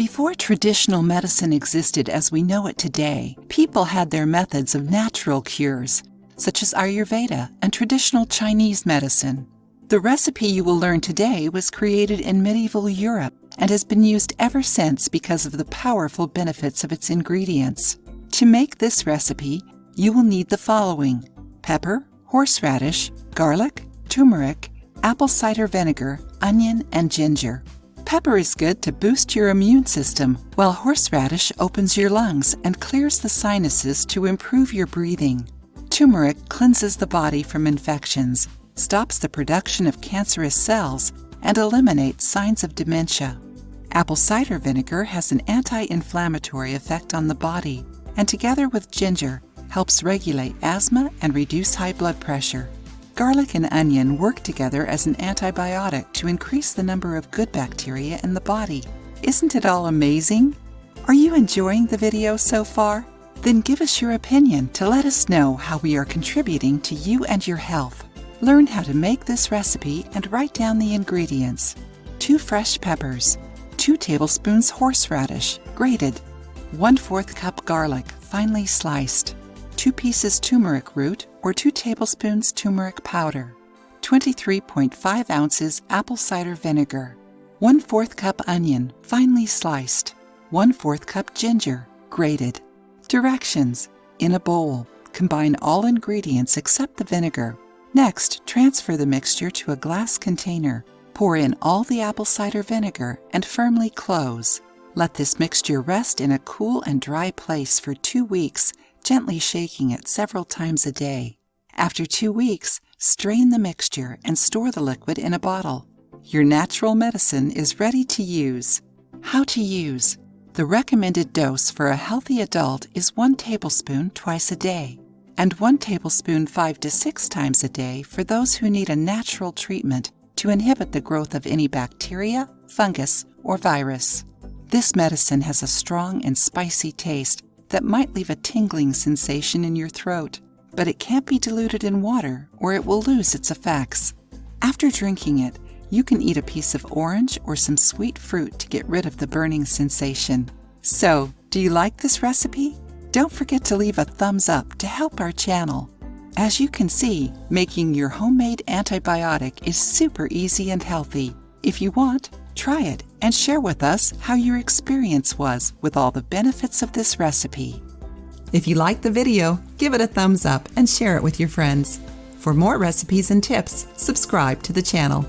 Before traditional medicine existed as we know it today, people had their methods of natural cures, such as Ayurveda and traditional Chinese medicine. The recipe you will learn today was created in medieval Europe and has been used ever since because of the powerful benefits of its ingredients. To make this recipe, you will need the following: pepper, horseradish, garlic, turmeric, apple cider vinegar, onion, and ginger. Pepper is good to boost your immune system, while horseradish opens your lungs and clears the sinuses to improve your breathing. Turmeric cleanses the body from infections, stops the production of cancerous cells, and eliminates signs of dementia. Apple cider vinegar has an anti-inflammatory effect on the body, and together with ginger, helps regulate asthma and reduce high blood pressure. Garlic and onion work together as an antibiotic to increase the number of good bacteria in the body. Isn't it all amazing? Are you enjoying the video so far? Then give us your opinion to let us know how we are contributing to you and your health. Learn how to make this recipe and write down the ingredients: 2 fresh peppers, 2 tablespoons horseradish, grated, 1/4 cup garlic, finely sliced, 2 pieces turmeric root or 2 tablespoons turmeric powder, 23.5 ounces apple cider vinegar, 1/4 cup onion, finely sliced, 1/4 cup ginger, grated. Directions: in a bowl, combine all ingredients except the vinegar. Next, transfer the mixture to a glass container. Pour in all the apple cider vinegar and firmly close. Let this mixture rest in a cool and dry place for 2 weeks, gently shaking it several times a day. After 2 weeks, strain the mixture and store the liquid in a bottle. Your natural medicine is ready to use. How to use: the recommended dose for a healthy adult is 1 tablespoon twice a day, and 1 tablespoon 5 to 6 times a day for those who need a natural treatment to inhibit the growth of any bacteria, fungus, or virus. This medicine has a strong and spicy taste that might leave a tingling sensation in your throat, but it can't be diluted in water or it will lose its effects. After drinking it, you can eat a piece of orange or some sweet fruit to get rid of the burning sensation. So, do you like this recipe? Don't forget to leave a thumbs up to help our channel. As you can see, making your homemade antibiotic is super easy and healthy. If you want, try it and share with us how your experience was with all the benefits of this recipe. If you liked the video, give it a thumbs up and share it with your friends. For more recipes and tips, subscribe to the channel.